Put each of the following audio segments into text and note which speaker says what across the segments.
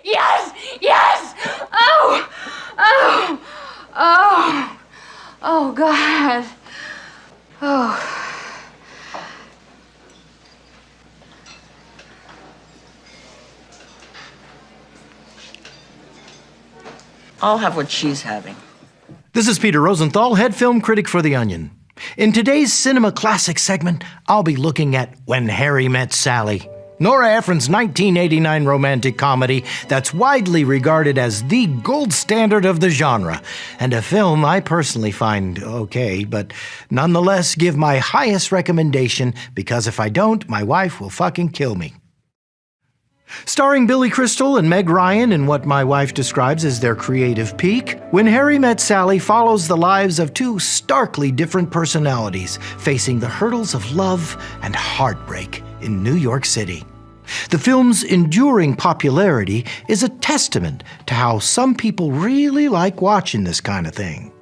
Speaker 1: Yes! Yes! Oh! Oh! Oh! Oh, God. Oh.
Speaker 2: I'll have what she's having.
Speaker 3: This is Peter Rosenthal, head film critic for The Onion. In today's Cinema Classic segment, I'll be looking at When Harry Met Sally, Nora Ephron's 1989 romantic comedy that's widely regarded as the gold standard of the genre, and a film I personally find okay, but nonetheless give my highest recommendation because if I don't, my wife will fucking kill me. Starring Billy Crystal and Meg Ryan in what my wife describes as their creative peak, When Harry Met Sally follows the lives of two starkly different personalities facing the hurdles of love and heartbreak in New York City. The film's enduring popularity is a testament to how some people really like watching this kind of thing.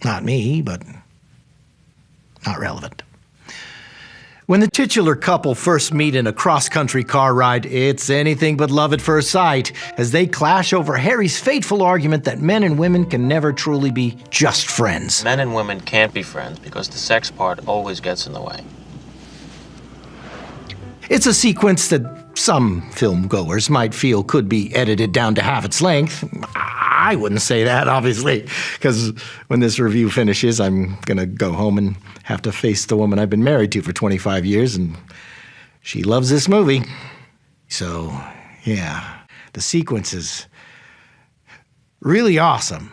Speaker 3: Not me, but not relevant. When the titular couple first meet in a cross-country car ride, it's anything but love at first sight, as they clash over Harry's fateful argument that men and women can never truly be just friends.
Speaker 4: Men and women can't be friends because the sex part always gets in the way.
Speaker 3: It's a sequence that some film goers might feel could be edited down to half its length. I wouldn't say that, obviously, because when this review finishes, I'm going to go home and have to face the woman I've been married to for 25 years, and she loves this movie. So, yeah, the sequence is really awesome.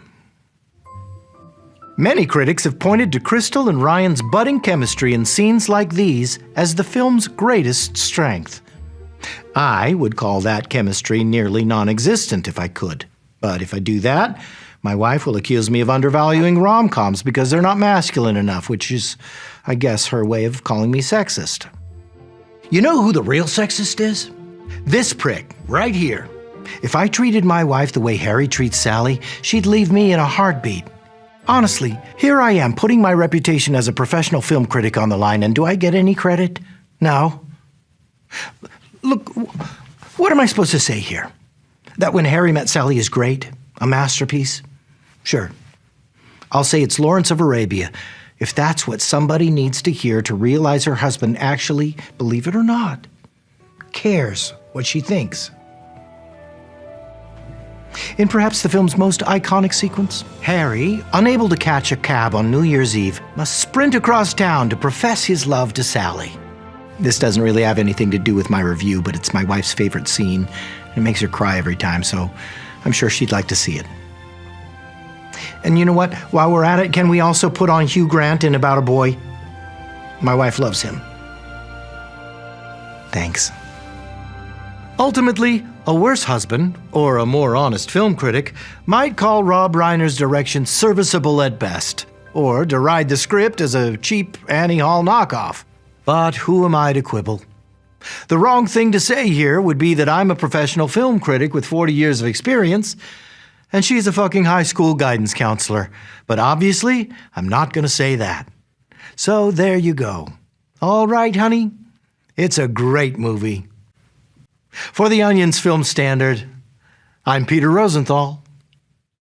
Speaker 3: Many critics have pointed to Crystal and Ryan's budding chemistry in scenes like these as the film's greatest strength. I would call that chemistry nearly non-existent if I could. But if I do that, my wife will accuse me of undervaluing rom-coms because they're not masculine enough, which is, I guess, her way of calling me sexist. You know who the real sexist is? This prick, right here. If I treated my wife the way Harry treats Sally, she'd leave me in a heartbeat. Honestly, here I am putting my reputation as a professional film critic on the line, and do I get any credit? No. Look, what am I supposed to say here? That When Harry Met Sally is great? A masterpiece? Sure. I'll say it's Lawrence of Arabia, if that's what somebody needs to hear to realize her husband actually, believe it or not, cares what she thinks. In perhaps the film's most iconic sequence, Harry, unable to catch a cab on New Year's Eve, must sprint across town to profess his love to Sally. This doesn't really have anything to do with my review, but it's my wife's favorite scene. It makes her cry every time, so I'm sure she'd like to see it. And you know what? While we're at it, can we also put on Hugh Grant in About a Boy? My wife loves him. Thanks. Ultimately, a worse husband, or a more honest film critic, might call Rob Reiner's direction serviceable at best, or deride the script as a cheap Annie Hall knockoff. But who am I to quibble? The wrong thing to say here would be that I'm a professional film critic with 40 years of experience, and she's a fucking high school guidance counselor. But obviously, I'm not going to say that. So there you go. All right, honey, it's a great movie. For The Onion's Film Standard, I'm Peter Rosenthal.